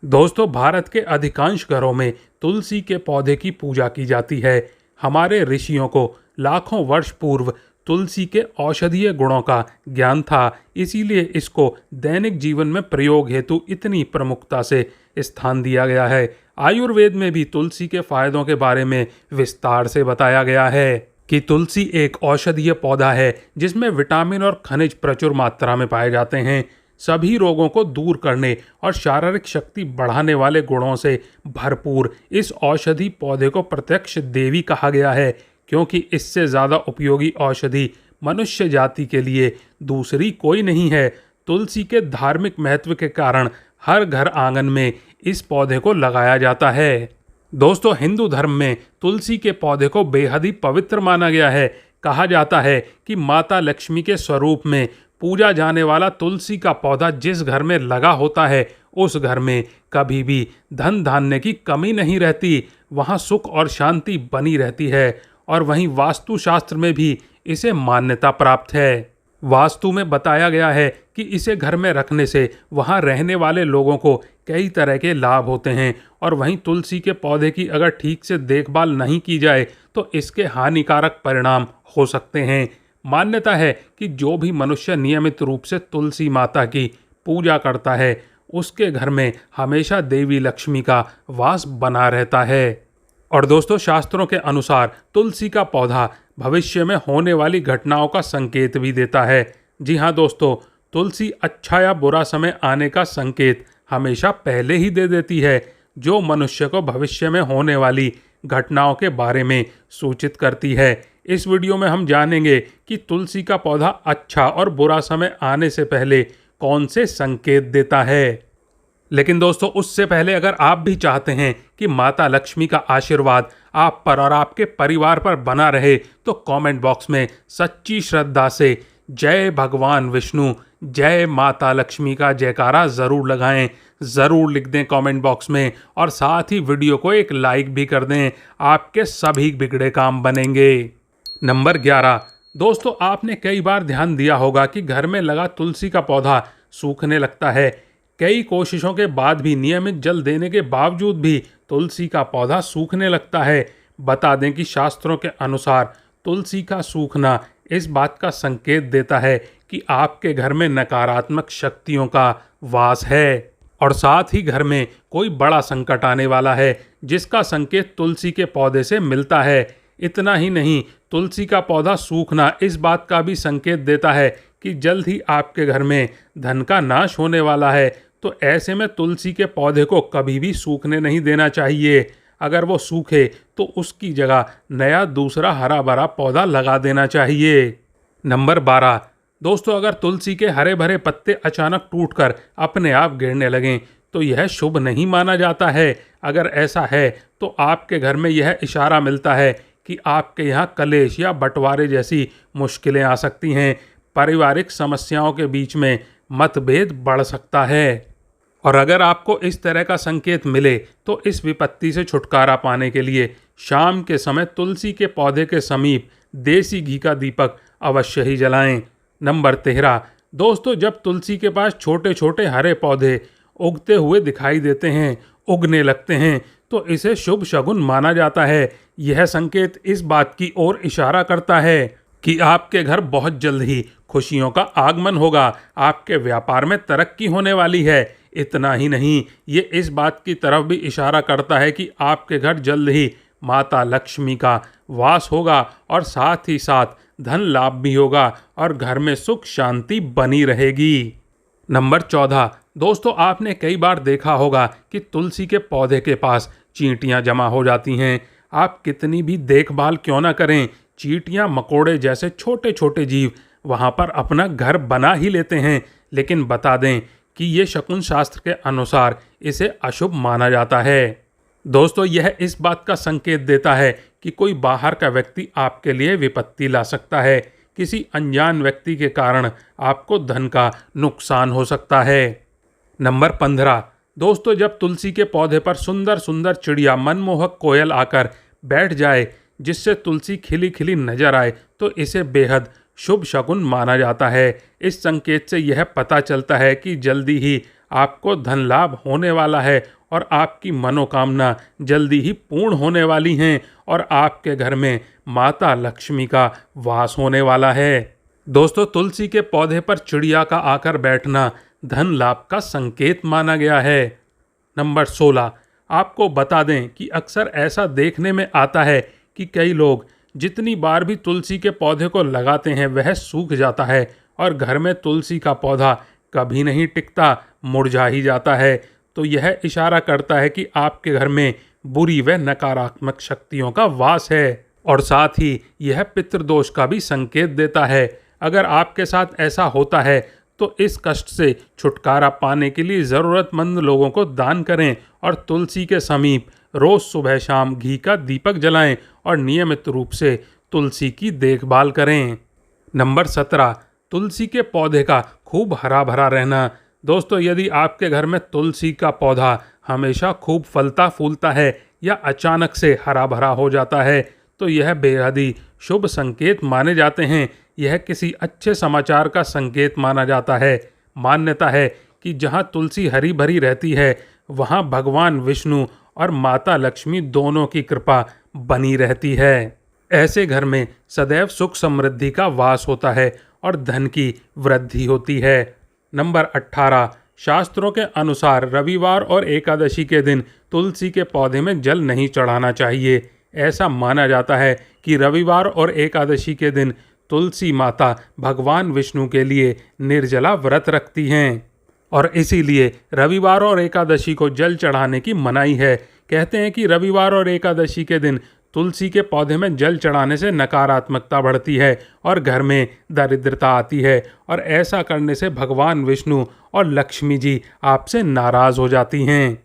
दोस्तों, भारत के अधिकांश घरों में तुलसी के पौधे की पूजा की जाती है। हमारे ऋषियों को लाखों वर्ष पूर्व तुलसी के औषधीय गुणों का ज्ञान था, इसीलिए इसको दैनिक जीवन में प्रयोग हेतु इतनी प्रमुखता से स्थान दिया गया है। आयुर्वेद में भी तुलसी के फायदों के बारे में विस्तार से बताया गया है कि तुलसी एक औषधीय पौधा है जिसमें विटामिन और खनिज प्रचुर मात्रा में पाए जाते हैं। सभी रोगों को दूर करने और शारीरिक शक्ति बढ़ाने वाले गुणों से भरपूर इस औषधि पौधे को प्रत्यक्ष देवी कहा गया है, क्योंकि इससे ज़्यादा उपयोगी औषधि मनुष्य जाति के लिए दूसरी कोई नहीं है। तुलसी के धार्मिक महत्व के कारण हर घर आंगन में इस पौधे को लगाया जाता है। दोस्तों, हिंदू धर्म में तुलसी के पौधे को बेहद ही पवित्र माना गया है। कहा जाता है कि माता लक्ष्मी के स्वरूप में पूजा जाने वाला तुलसी का पौधा जिस घर में लगा होता है, उस घर में कभी भी धन धान्य की कमी नहीं रहती, वहाँ सुख और शांति बनी रहती है। और वहीं वास्तुशास्त्र में भी इसे मान्यता प्राप्त है। वास्तु में बताया गया है कि इसे घर में रखने से वहाँ रहने वाले लोगों को कई तरह के लाभ होते हैं। और वहीं तुलसी के पौधे की अगर ठीक से देखभाल नहीं की जाए तो इसके हानिकारक परिणाम हो सकते हैं। मान्यता है कि जो भी मनुष्य नियमित रूप से तुलसी माता की पूजा करता है, उसके घर में हमेशा देवी लक्ष्मी का वास बना रहता है। और दोस्तों, शास्त्रों के अनुसार तुलसी का पौधा भविष्य में होने वाली घटनाओं का संकेत भी देता है। जी हाँ दोस्तों, तुलसी अच्छा या बुरा समय आने का संकेत हमेशा पहले ही दे देती है, जो मनुष्य को भविष्य में होने वाली घटनाओं के बारे में सूचित करती है। इस वीडियो में हम जानेंगे कि तुलसी का पौधा अच्छा और बुरा समय आने से पहले कौन से संकेत देता है। लेकिन दोस्तों, उससे पहले अगर आप भी चाहते हैं कि माता लक्ष्मी का आशीर्वाद आप पर और आपके परिवार पर बना रहे, तो कमेंट बॉक्स में सच्ची श्रद्धा से जय भगवान विष्णु, जय माता लक्ष्मी का जयकारा ज़रूर लगाएं। ज़रूर लिख दें कमेंट बॉक्स में, और साथ ही वीडियो को एक लाइक भी कर दें। आपके सभी बिगड़े काम बनेंगे। नंबर 11। दोस्तों, आपने कई बार ध्यान दिया होगा कि घर में लगा तुलसी का पौधा सूखने लगता है। कई कोशिशों के बाद भी, नियमित जल देने के बावजूद भी तुलसी का पौधा सूखने लगता है। बता दें कि शास्त्रों के अनुसार तुलसी का सूखना इस बात का संकेत देता है कि आपके घर में नकारात्मक शक्तियों का वास है, और साथ ही घर में कोई बड़ा संकट आने वाला है, जिसका संकेत तुलसी के पौधे से मिलता है। इतना ही नहीं, तुलसी का पौधा सूखना इस बात का भी संकेत देता है कि जल्द ही आपके घर में धन का नाश होने वाला है। तो ऐसे में तुलसी के पौधे को कभी भी सूखने नहीं देना चाहिए। अगर वो सूखे तो उसकी जगह नया दूसरा हरा भरा पौधा लगा देना चाहिए। नंबर 12। दोस्तों, अगर तुलसी के हरे भरे पत्ते अचानक टूटकर अपने आप गिरने लगें तो यह शुभ नहीं माना जाता है। अगर ऐसा है तो आपके घर में यह इशारा मिलता है कि आपके यहाँ कलेश या बंटवारे जैसी मुश्किलें आ सकती हैं। पारिवारिक समस्याओं के बीच में मतभेद बढ़ सकता है। और अगर आपको इस तरह का संकेत मिले तो इस विपत्ति से छुटकारा पाने के लिए शाम के समय तुलसी के पौधे के समीप देसी घी का दीपक अवश्य ही जलाएं। नंबर 13। दोस्तों, जब तुलसी के पास छोटे छोटे हरे पौधे उगते हुए दिखाई देते हैं, उगने लगते हैं, तो इसे शुभ शगुन माना जाता है। यह संकेत इस बात की ओर इशारा करता है कि आपके घर बहुत जल्द ही खुशियों का आगमन होगा, आपके व्यापार में तरक्की होने वाली है। इतना ही नहीं, ये इस बात की तरफ भी इशारा करता है कि आपके घर जल्द ही माता लक्ष्मी का वास होगा, और साथ ही साथ धन लाभ भी होगा, और घर में सुख शांति बनी रहेगी। नंबर 14। दोस्तों, आपने कई बार देखा होगा कि तुलसी के पौधे के पास चींटियां जमा हो जाती हैं। आप कितनी भी देखभाल क्यों ना करें, चींटियां मकोड़े जैसे छोटे छोटे जीव वहां पर अपना घर बना ही लेते हैं। लेकिन बता दें कि ये शकुन शास्त्र के अनुसार इसे अशुभ माना जाता है। दोस्तों, यह इस बात का संकेत देता है कि कोई बाहर का व्यक्ति आपके लिए विपत्ति ला सकता है। किसी अनजान व्यक्ति के कारण आपको धन का नुकसान हो सकता है। नंबर 15। दोस्तों, जब तुलसी के पौधे पर सुंदर सुंदर चिड़िया मनमोहक कोयल आकर बैठ जाए, जिससे तुलसी खिली खिली नजर आए, तो इसे बेहद शुभ शकुन माना जाता है। इस संकेत से यह पता चलता है कि जल्दी ही आपको धन लाभ होने वाला है और आपकी मनोकामना जल्दी ही पूर्ण होने वाली हैं और आपके घर में माता लक्ष्मी का वास होने वाला है। दोस्तों, तुलसी के पौधे पर चिड़िया का आकर बैठना धन लाभ का संकेत माना गया है। नंबर 16, आपको बता दें कि अक्सर ऐसा देखने में आता है कि कई लोग जितनी बार भी तुलसी के पौधे को लगाते हैं वह सूख जाता है और घर में तुलसी का पौधा कभी नहीं टिकता, मुरझा ही जाता है। तो यह इशारा करता है कि आपके घर में बुरी व नकारात्मक शक्तियों का वास है और साथ ही यह पितृदोष का भी संकेत देता है। अगर आपके साथ ऐसा होता है तो इस कष्ट से छुटकारा पाने के लिए ज़रूरतमंद लोगों को दान करें और तुलसी के समीप रोज़ सुबह शाम घी का दीपक जलाएं और नियमित रूप से तुलसी की देखभाल करें। नंबर 17, तुलसी के पौधे का खूब हरा भरा रहना। दोस्तों, यदि आपके घर में तुलसी का पौधा हमेशा खूब फलता फूलता है या अचानक से हरा भरा हो जाता है तो यह बेहद ही शुभ संकेत माने जाते हैं। यह किसी अच्छे समाचार का संकेत माना जाता है। मान्यता है कि जहाँ तुलसी हरी भरी रहती है वहाँ भगवान विष्णु और माता लक्ष्मी दोनों की कृपा बनी रहती है। ऐसे घर में सदैव सुख समृद्धि का वास होता है और धन की वृद्धि होती है। नंबर 18, शास्त्रों के अनुसार रविवार और एकादशी के दिन तुलसी के पौधे में जल नहीं चढ़ाना चाहिए। ऐसा माना जाता है कि रविवार और एकादशी के दिन तुलसी माता भगवान विष्णु के लिए निर्जला व्रत रखती हैं और इसीलिए रविवार और एकादशी को जल चढ़ाने की मनाही है। कहते हैं कि रविवार और एकादशी के दिन तुलसी के पौधे में जल चढ़ाने से नकारात्मकता बढ़ती है और घर में दरिद्रता आती है और ऐसा करने से भगवान विष्णु और लक्ष्मी जी आपसे नाराज हो जाती हैं।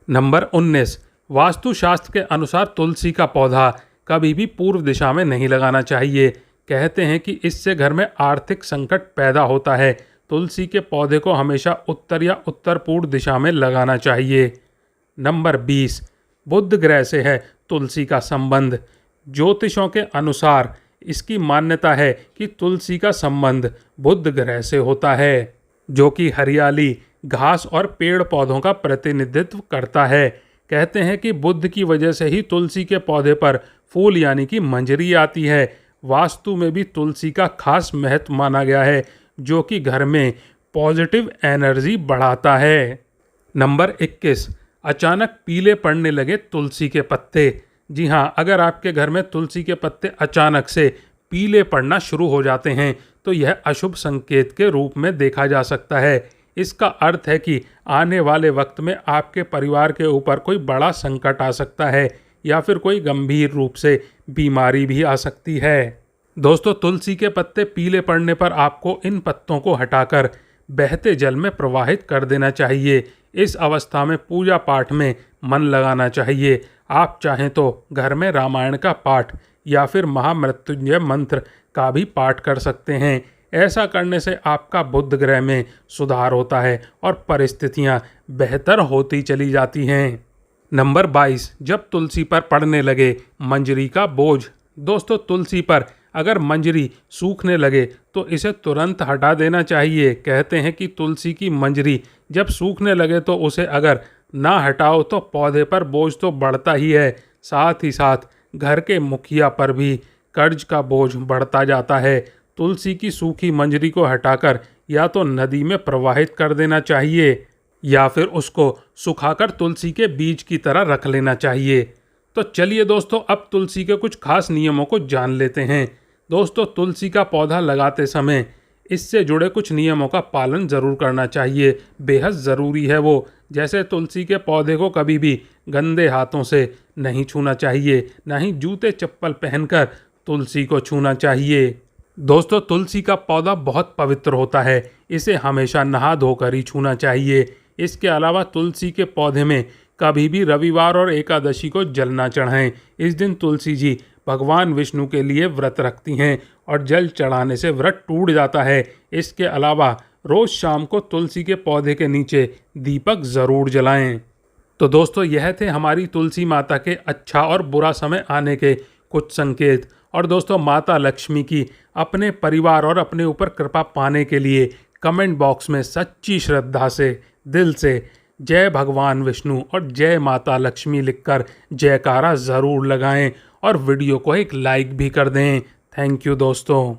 नंबर 19, वास्तुशास्त्र के अनुसार तुलसी का पौधा कभी भी पूर्व दिशा में नहीं लगाना चाहिए। कहते हैं कि इससे घर में आर्थिक संकट पैदा होता है। तुलसी के पौधे को हमेशा उत्तर या उत्तर पूर्व दिशा में लगाना चाहिए। नंबर 20, बुध ग्रह से है तुलसी का संबंध। ज्योतिषों के अनुसार इसकी मान्यता है कि तुलसी का संबंध बुध ग्रह से होता है जो कि हरियाली, घास और पेड़ पौधों का प्रतिनिधित्व करता है। कहते हैं कि बुध की वजह से ही तुलसी के पौधे पर फूल यानी कि मंजरी आती है। वास्तु में भी तुलसी का खास महत्व माना गया है जो कि घर में पॉजिटिव एनर्जी बढ़ाता है। नंबर 21, अचानक पीले पड़ने लगे तुलसी के पत्ते। जी हाँ, अगर आपके घर में तुलसी के पत्ते अचानक से पीले पड़ना शुरू हो जाते हैं तो यह अशुभ संकेत के रूप में देखा जा सकता है। इसका अर्थ है कि आने वाले वक्त में आपके परिवार के ऊपर कोई बड़ा संकट आ सकता है या फिर कोई गंभीर रूप से बीमारी भी आ सकती है। दोस्तों, तुलसी के पत्ते पीले पड़ने पर आपको इन पत्तों को हटाकर बहते जल में प्रवाहित कर देना चाहिए। इस अवस्था में पूजा पाठ में मन लगाना चाहिए। आप चाहें तो घर में रामायण का पाठ या फिर महामृत्युंजय मंत्र का भी पाठ कर सकते हैं। ऐसा करने से आपका बुध ग्रह में सुधार होता है और परिस्थितियां बेहतर होती चली जाती हैं। नंबर 22, जब तुलसी पर पड़ने लगे मंजरी का बोझ। दोस्तों, तुलसी पर अगर मंजरी सूखने लगे तो इसे तुरंत हटा देना चाहिए। कहते हैं कि तुलसी की मंजरी जब सूखने लगे तो उसे अगर ना हटाओ तो पौधे पर बोझ तो बढ़ता ही है, साथ ही साथ घर के मुखिया पर भी कर्ज का बोझ बढ़ता जाता है। तुलसी की सूखी मंजरी को हटाकर या तो नदी में प्रवाहित कर देना चाहिए या फिर उसको सुखाकर तुलसी के बीज की तरह रख लेना चाहिए। तो चलिए दोस्तों, अब तुलसी के कुछ खास नियमों को जान लेते हैं। दोस्तों, तुलसी का पौधा लगाते समय इससे जुड़े कुछ नियमों का पालन ज़रूर करना चाहिए, बेहद ज़रूरी है वो। जैसे तुलसी के पौधे को कभी भी गंदे हाथों से नहीं छूना चाहिए, ना ही जूते चप्पल पहनकर तुलसी को छूना चाहिए। दोस्तों, तुलसी का पौधा बहुत पवित्र होता है, इसे हमेशा नहा धोकर ही छूना चाहिए। इसके अलावा तुलसी के पौधे में कभी भी रविवार और एकादशी को जल ना चढ़ाएं। इस दिन तुलसी जी भगवान विष्णु के लिए व्रत रखती हैं और जल चढ़ाने से व्रत टूट जाता है। इसके अलावा रोज़ शाम को तुलसी के पौधे के नीचे दीपक ज़रूर जलाएं। तो दोस्तों, यह थे हमारी तुलसी माता के अच्छा और बुरा समय आने के कुछ संकेत। और दोस्तों, माता लक्ष्मी की अपने परिवार और अपने ऊपर कृपा पाने के लिए कमेंट बॉक्स में सच्ची श्रद्धा से दिल से जय भगवान विष्णु और जय माता लक्ष्मी लिखकर जयकारा ज़रूर लगाएं और वीडियो को एक लाइक भी कर दें। थैंक यू दोस्तों।